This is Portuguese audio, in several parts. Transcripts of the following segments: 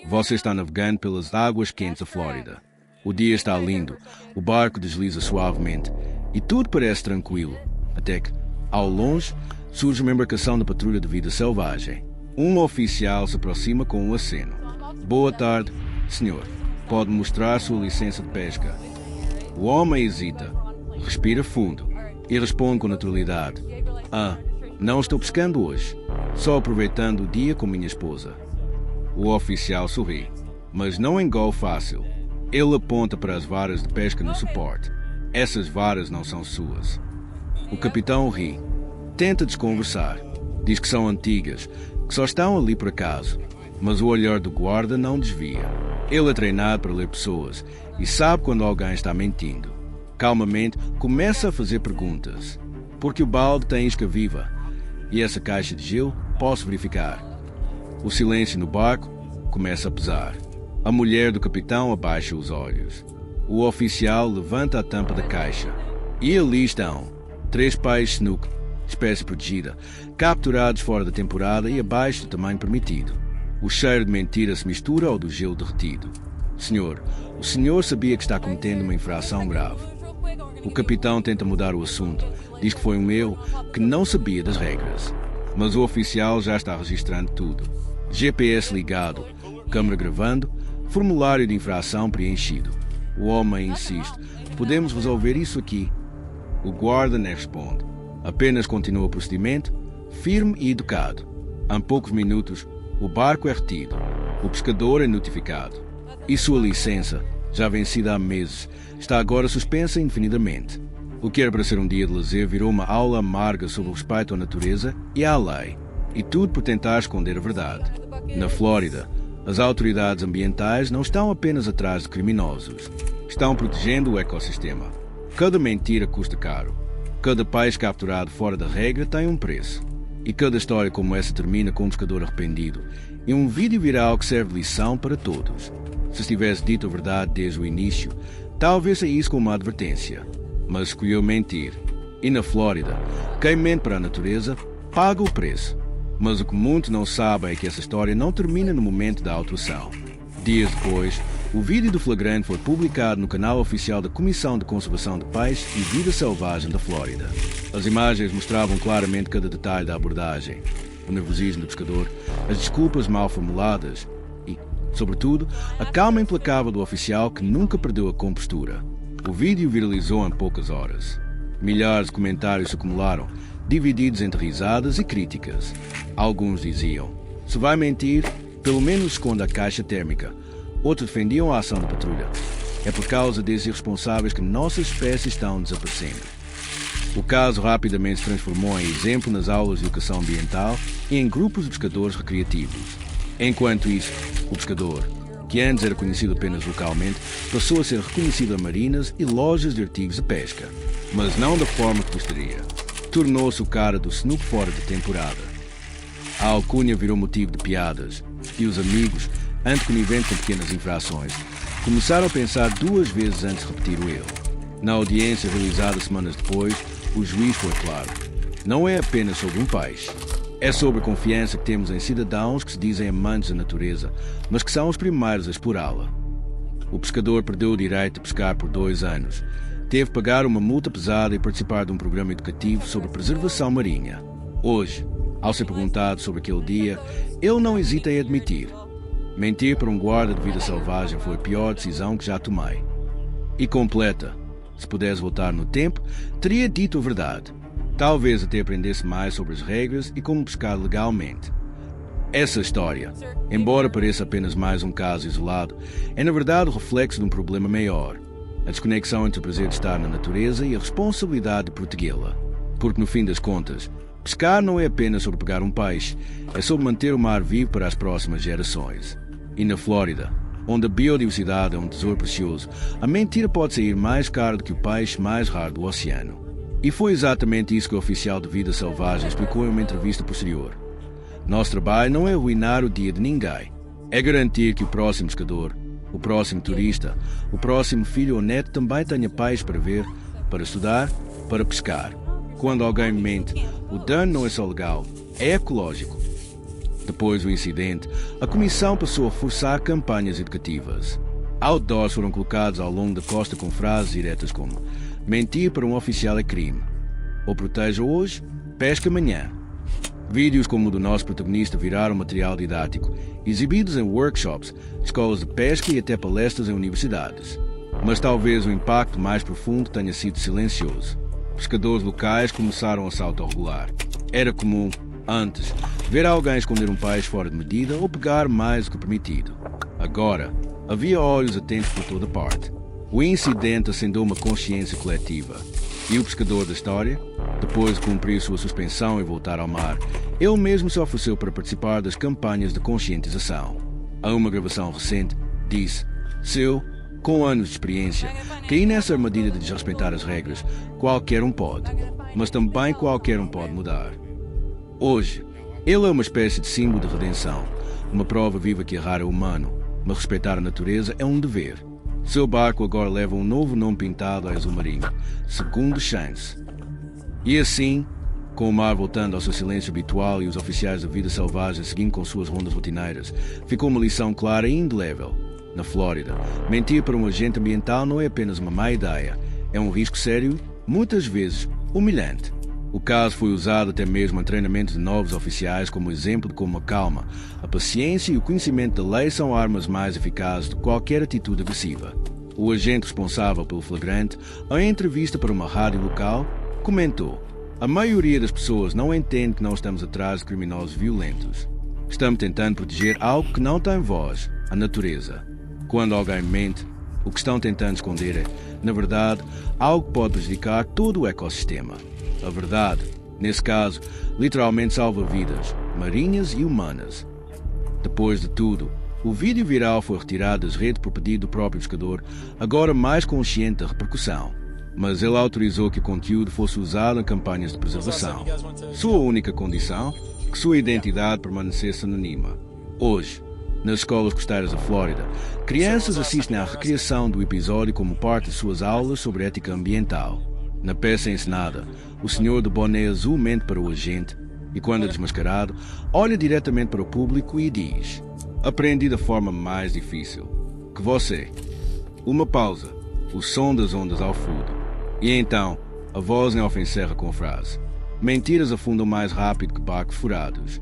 Você está navegando pelas águas quentes da Flórida. O dia está lindo, o barco desliza suavemente e tudo parece tranquilo, até que, ao longe, surge uma embarcação da patrulha de vida selvagem. Um oficial se aproxima com um aceno. Boa tarde, senhor. Pode mostrar sua licença de pesca. O homem hesita, respira fundo e responde com naturalidade. Não estou pescando hoje, só aproveitando o dia com minha esposa. O oficial sorri, mas não engole fácil. Ele aponta para as varas de pesca no suporte. Essas varas não são suas. O capitão ri. Tenta desconversar. Diz que são antigas, que só estão ali por acaso. Mas o olhar do guarda não desvia. Ele é treinado para ler pessoas e sabe quando alguém está mentindo. Calmamente, começa a fazer perguntas. Porque o balde tem isca viva? E essa caixa de gelo posso verificar. O silêncio no barco começa a pesar. A mulher do capitão abaixa os olhos. O oficial levanta a tampa da caixa. E ali estão 3 peixes snook, espécie protegida, capturados fora da temporada e abaixo do tamanho permitido. O cheiro de mentira se mistura ao do gelo derretido. Senhor, o senhor sabia que está cometendo uma infração grave. O capitão tenta mudar o assunto. Diz que foi um erro, que não sabia das regras. Mas o oficial já está registrando tudo. GPS ligado, câmera gravando, formulário de infração preenchido. O homem insiste. Podemos resolver isso aqui. O guarda não responde. Apenas continua o procedimento, firme e educado. Em poucos minutos, o barco é retido. O pescador é notificado. E sua licença, já vencida há meses, está agora suspensa indefinidamente. O que era para ser um dia de lazer virou uma aula amarga sobre o respeito à natureza e à lei. E tudo por tentar esconder a verdade. Na Flórida, as autoridades ambientais não estão apenas atrás de criminosos. Estão protegendo o ecossistema. Cada mentira custa caro. Cada peixe capturado fora da regra tem um preço. E cada história como essa termina com um pescador arrependido e um vídeo viral que serve de lição para todos. Se tivesse dito a verdade desde o início, talvez saísse com uma advertência. Mas escolheu mentir. E na Flórida, quem mente para a natureza paga o preço. Mas o que muitos não sabem é que essa história não termina no momento da autuação. Dias depois, o vídeo do flagrante foi publicado no canal oficial da Comissão de Conservação de Peixes e Vida Selvagem da Flórida. As imagens mostravam claramente cada detalhe da abordagem. O nervosismo do pescador, as desculpas mal formuladas e, sobretudo, a calma implacável do oficial que nunca perdeu a compostura. O vídeo viralizou em poucas horas. Milhares de comentários se acumularam, divididos entre risadas e críticas. Alguns diziam, se vai mentir, pelo menos esconda a caixa térmica. Outros defendiam a ação da patrulha. É por causa desses irresponsáveis que nossas espécies estão desaparecendo. O caso rapidamente se transformou em exemplo nas aulas de educação ambiental e em grupos de pescadores recreativos. Enquanto isso, o pescador, que antes era conhecido apenas localmente, passou a ser reconhecido a marinas e lojas de artigos de pesca, mas não da forma que gostaria. Tornou-se o cara do snook fora de temporada. A alcunha virou motivo de piadas, e os amigos, anteconiventes com pequenas infrações, começaram a pensar 2 vezes antes de repetir o erro. Na audiência realizada semanas depois, o juiz foi claro. Não é apenas sobre um peixe. É sobre a confiança que temos em cidadãos que se dizem amantes da natureza, mas que são os primeiros a explorá-la. O pescador perdeu o direito de pescar por 2 anos. Teve de pagar uma multa pesada e participar de um programa educativo sobre preservação marinha. Hoje, ao ser perguntado sobre aquele dia, ele não hesita em admitir. Mentir para um guarda de vida selvagem foi a pior decisão que já tomei. E completa. Se pudesse voltar no tempo, teria dito a verdade. Talvez até aprendesse mais sobre as regras e como pescar legalmente. Essa história, embora pareça apenas mais um caso isolado, é na verdade o reflexo de um problema maior. A desconexão entre o prazer de estar na natureza e a responsabilidade de protegê-la. Porque no fim das contas, pescar não é apenas sobre pegar um peixe, é sobre manter o mar vivo para as próximas gerações. E na Flórida, onde a biodiversidade é um tesouro precioso, a mentira pode sair mais caro do que o peixe mais raro do oceano. E foi exatamente isso que o oficial de vida selvagem explicou em uma entrevista posterior. Nosso trabalho não é arruinar o dia de ninguém. É garantir que o próximo pescador, o próximo turista, o próximo filho ou neto também tenha peixe para ver, para estudar, para pescar. Quando alguém mente, o dano não é só legal, é ecológico. Depois do incidente, a comissão passou a forçar campanhas educativas. Outdoors foram colocados ao longo da costa com frases diretas como: mentir para um oficial é crime. Ou proteja hoje, pesca amanhã. Vídeos como o do nosso protagonista viraram material didático, exibidos em workshops, escolas de pesca e até palestras em universidades. Mas talvez o impacto mais profundo tenha sido silencioso. Pescadores locais começaram a se autorregular. Era comum, antes, ver alguém esconder um peixe fora de medida ou pegar mais do que permitido. Agora, havia olhos atentos por toda parte. O incidente acendeu uma consciência coletiva. E o pescador da história, depois de cumprir sua suspensão e voltar ao mar, ele mesmo se ofereceu para participar das campanhas de conscientização. A uma gravação recente, disse: "Seu, com anos de experiência, caí nessa armadilha de desrespeitar as regras. Qualquer um pode, mas também qualquer um pode mudar." Hoje, ele é uma espécie de símbolo de redenção, uma prova viva que errar é humano, mas respeitar a natureza é um dever. Seu barco agora leva um novo nome pintado a azul marinho: Segundo Chance. E assim, com o mar voltando ao seu silêncio habitual e os oficiais da vida selvagem seguindo com suas rondas rotineiras, ficou uma lição clara e indelével. Na Flórida, mentir para um agente ambiental não é apenas uma má ideia, é um risco sério, muitas vezes humilhante. O caso foi usado até mesmo em treinamento de novos oficiais como exemplo de como a calma, a paciência e o conhecimento da lei são armas mais eficazes de qualquer atitude agressiva. O agente responsável pelo flagrante, em entrevista para uma rádio local, comentou: "A maioria das pessoas não entende que não estamos atrás de criminosos violentos. Estamos tentando proteger algo que não tem voz, a natureza. Quando alguém mente, o que estão tentando esconder é, na verdade, algo que pode prejudicar todo o ecossistema. A verdade, nesse caso, literalmente salva vidas, marinhas e humanas." Depois de tudo, o vídeo viral foi retirado das redes por pedido do próprio pescador, agora mais consciente da repercussão. Mas ele autorizou que o conteúdo fosse usado em campanhas de preservação. Sua única condição? Que sua identidade permanecesse anônima. Hoje, nas escolas costeiras da Flórida, crianças assistem à recriação do episódio como parte de suas aulas sobre ética ambiental. Na peça encenada, o senhor do boné azul mente para o agente e, quando é desmascarado, olha diretamente para o público e diz: "Aprendi da forma mais difícil. Que você." Uma pausa, o som das ondas ao fundo. E então, a voz em off encerra com a frase: "Mentiras afundam mais rápido que barcos furados."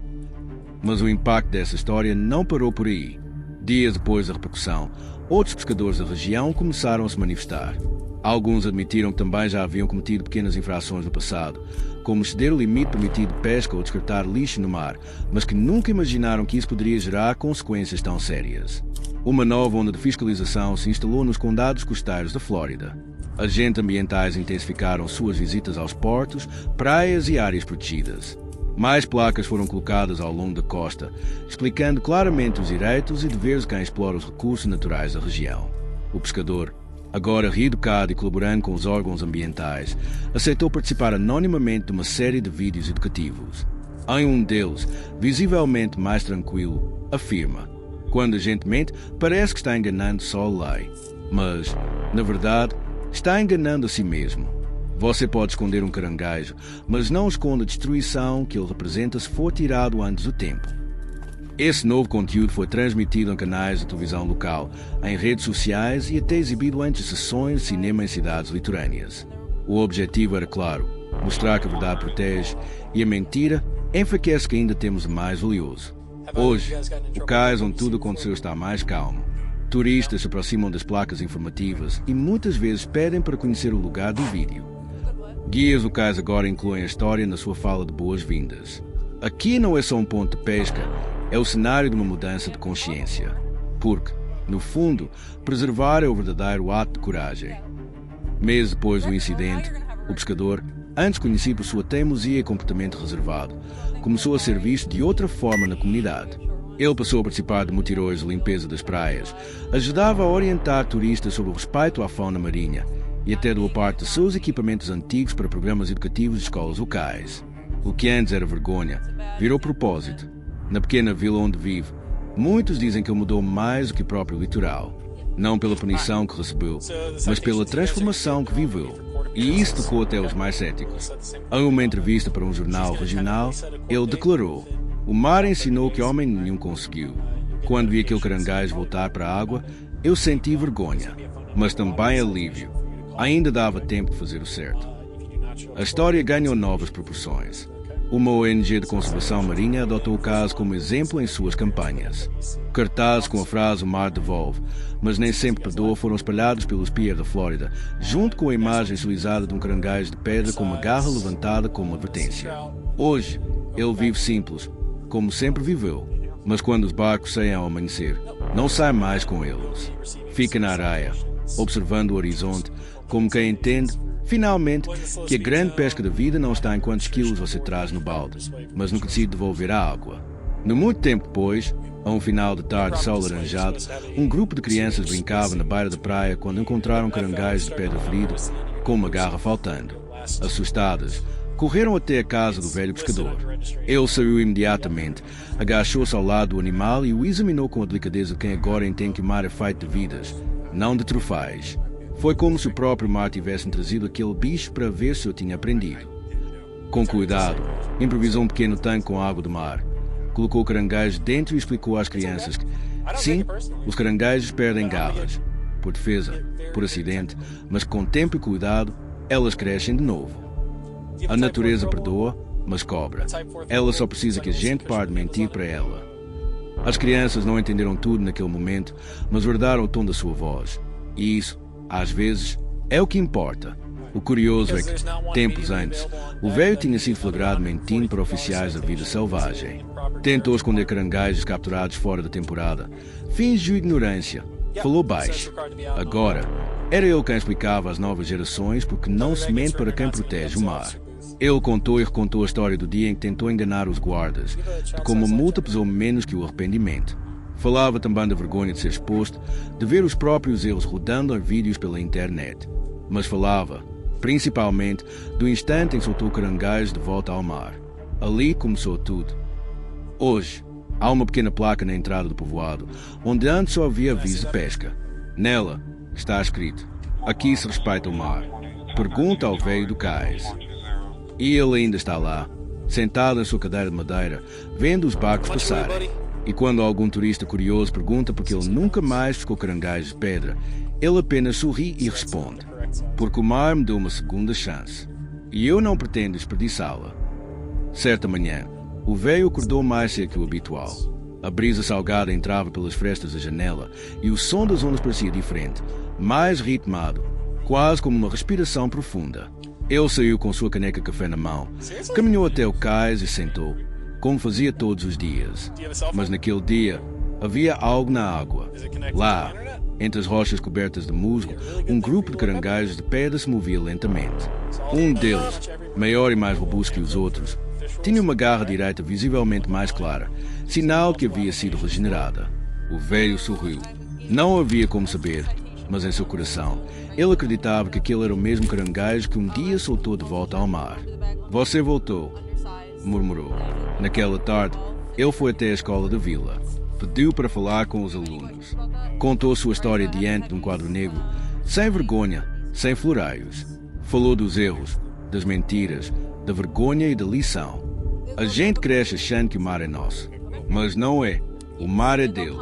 Mas o impacto dessa história não parou por aí. Dias depois da repercussão, outros pescadores da região começaram a se manifestar. Alguns admitiram que também já haviam cometido pequenas infrações no passado, como exceder o limite permitido de pesca ou descartar lixo no mar, mas que nunca imaginaram que isso poderia gerar consequências tão sérias. Uma nova onda de fiscalização se instalou nos condados costeiros da Flórida. Agentes ambientais intensificaram suas visitas aos portos, praias e áreas protegidas. Mais placas foram colocadas ao longo da costa, explicando claramente os direitos e deveres de quem explora os recursos naturais da região. O pescador, agora reeducado e colaborando com os órgãos ambientais, aceitou participar anonimamente de uma série de vídeos educativos. Em um deles, visivelmente mais tranquilo, afirma: "Quando a gente mente, parece que está enganando só a lei. Mas, na verdade, está enganando a si mesmo. Você pode esconder um caranguejo, mas não esconde a destruição que ele representa se for tirado antes do tempo." Esse novo conteúdo foi transmitido em canais de televisão local, em redes sociais e até exibido antes de sessões de cinema em cidades litorâneas. O objetivo era claro: mostrar que a verdade protege e a mentira enfraquece que ainda temos o mais valioso. Hoje, o cais onde tudo aconteceu está mais calmo. Turistas se aproximam das placas informativas e muitas vezes pedem para conhecer o lugar do vídeo. Guias locais agora incluem a história na sua fala de boas-vindas. Aqui não é só um ponto de pesca, é o cenário de uma mudança de consciência. Porque, no fundo, preservar é o verdadeiro ato de coragem. Meses depois do incidente, o pescador, antes conhecido por sua teimosia e comportamento reservado, começou a ser visto de outra forma na comunidade. Ele passou a participar de mutirões de limpeza das praias, ajudava a orientar turistas sobre o respeito à fauna marinha e até doou parte de seus equipamentos antigos para programas educativos de escolas locais. O que antes era vergonha, virou propósito. Na pequena vila onde vive, muitos dizem que ele mudou mais do que o próprio litoral. Não pela punição que recebeu, mas pela transformação que viveu. E isso tocou até os mais céticos. Em uma entrevista para um jornal regional, ele declarou: O mar ensinou que homem nenhum conseguiu. Quando vi aquele caranguejo voltar para a água, eu senti vergonha, mas também alívio. Ainda dava tempo de fazer o certo. A história ganhou novas proporções. Uma ONG de conservação marinha adotou o caso como exemplo em suas campanhas. Cartazes com a frase "O mar devolve", mas nem sempre perdoa, foram espalhados pelos piers da Flórida, junto com a imagem estilizada de um caranguejo de pedra com uma garra levantada como advertência. Hoje, ele vive simples, como sempre viveu, mas quando os barcos saem ao amanhecer, não sai mais com eles. Fica na areia, observando o horizonte, como quem entende, finalmente, que a grande pesca da vida não está em quantos quilos você traz no balde, mas no que decide devolver a água. Não muito tempo depois, a um final de tarde de sol alaranjado, um grupo de crianças brincava na beira da praia quando encontraram um caranguejo de pedra ferido, com uma garra faltando. Assustadas, correram até a casa do velho pescador. Ele saiu imediatamente, agachou-se ao lado do animal e o examinou com a delicadeza de quem agora entende que o mar é feito de vidas, não de troféus. Foi como se o próprio mar tivesse trazido aquele bicho para ver se eu tinha aprendido. Com cuidado, improvisou um pequeno tanque com água do mar. Colocou o caranguejo dentro e explicou às crianças que, sim, os caranguejos perdem garras, por defesa, por acidente, mas com tempo e cuidado, elas crescem de novo. A natureza perdoa, mas cobra. Ela só precisa que a gente pare de mentir para ela. As crianças não entenderam tudo naquele momento, mas guardaram o tom da sua voz. E isso, às vezes, é o que importa. O curioso é que, tempos antes, o velho tinha sido flagrado mentindo para oficiais da vida selvagem. Tentou esconder caranguejos capturados fora da temporada. Fingiu ignorância. Falou baixo. Agora, era ele quem explicava às novas gerações porque não se mente para quem protege o mar. Ele contou e recontou a história do dia em que tentou enganar os guardas, de como a multa pesou menos que o arrependimento. Falava também da vergonha de ser exposto, de ver os próprios erros rodando em vídeos pela internet. Mas falava, principalmente, do instante em que soltou o caranguejo de volta ao mar. Ali começou tudo. Hoje, há uma pequena placa na entrada do povoado, onde antes só havia aviso de pesca. Nela está escrito: "Aqui se respeita o mar. Pergunta ao velho do cais." E ele ainda está lá, sentado em sua cadeira de madeira, vendo os barcos passarem. E quando algum turista curioso pergunta por que ele nunca mais pescou caranguejos de pedra, ele apenas sorri e responde: "Porque o mar me deu uma segunda chance. E eu não pretendo desperdiçá-la." Certa manhã, o velho acordou mais cedo que o habitual. A brisa salgada entrava pelas frestas da janela e o som das ondas parecia diferente, mais ritmado, quase como uma respiração profunda. Ele saiu com sua caneca de café na mão, caminhou até o cais e sentou, como fazia todos os dias. Mas naquele dia, havia algo na água. Lá, entre as rochas cobertas de musgo, um grupo de caranguejos de pedra se movia lentamente. Um deles, maior e mais robusto que os outros, tinha uma garra direita visivelmente mais clara, sinal de que havia sido regenerada. O velho sorriu. Não havia como saber, mas em seu coração, ele acreditava que aquele era o mesmo caranguejo que um dia soltou de volta ao mar. "Você voltou", murmurou. Naquela tarde, ele foi até a escola da vila. Pediu para falar com os alunos. Contou sua história diante de um quadro negro, sem vergonha, sem floreios. Falou dos erros, das mentiras, da vergonha e da lição. A gente cresce achando que o mar é nosso, mas não é. O mar é dele,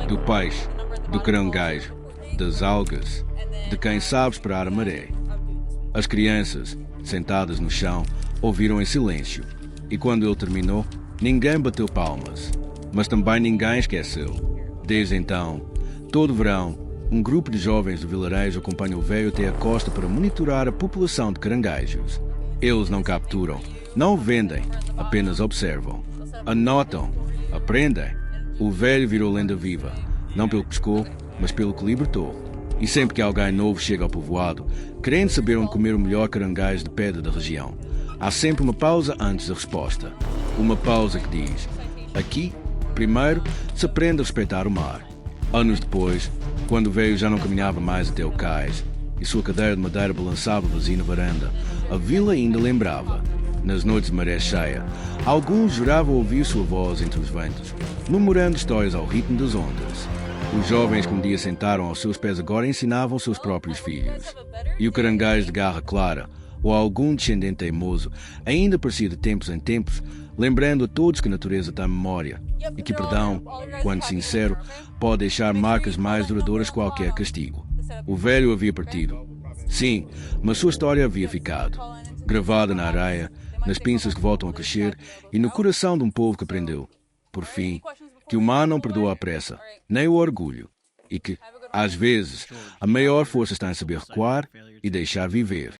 do peixe, do caranguejo, das algas, de quem sabe esperar a maré. As crianças, sentadas no chão, ouviram em silêncio, e quando ele terminou, ninguém bateu palmas, mas também ninguém esqueceu. Desde então, todo verão, um grupo de jovens do vilarejo acompanha o velho até a costa para monitorar a população de caranguejos. Eles não capturam, não vendem, apenas observam. Anotam, aprendem. O velho virou lenda viva, não pelo que pescou, mas pelo que libertou. E sempre que alguém novo chega ao povoado, querendo saber onde comer o melhor caranguejo de pedra da região, há sempre uma pausa antes da resposta. Uma pausa que diz: "Aqui, primeiro, se aprende a respeitar o mar." Anos depois, quando o velho já não caminhava mais até o cais e sua cadeira de madeira balançava vazia na varanda, a vila ainda lembrava. Nas noites de maré cheia, alguns juravam ouvir sua voz entre os ventos, murmurando histórias ao ritmo das ondas. Os jovens que um dia sentaram aos seus pés agora ensinavam seus próprios filhos. E o caranguejo de garra clara, ou algum descendente teimoso, ainda parecia de tempos em tempos lembrando a todos que a natureza tem memória e que perdão, quando sincero, pode deixar marcas mais duradouras que qualquer castigo. O velho havia partido. Sim, mas sua história havia ficado, gravada na areia, nas pinças que voltam a crescer e no coração de um povo que aprendeu, por fim, que o mal não perdoa a pressa, nem o orgulho, e que, às vezes, a maior força está em saber recuar e deixar viver.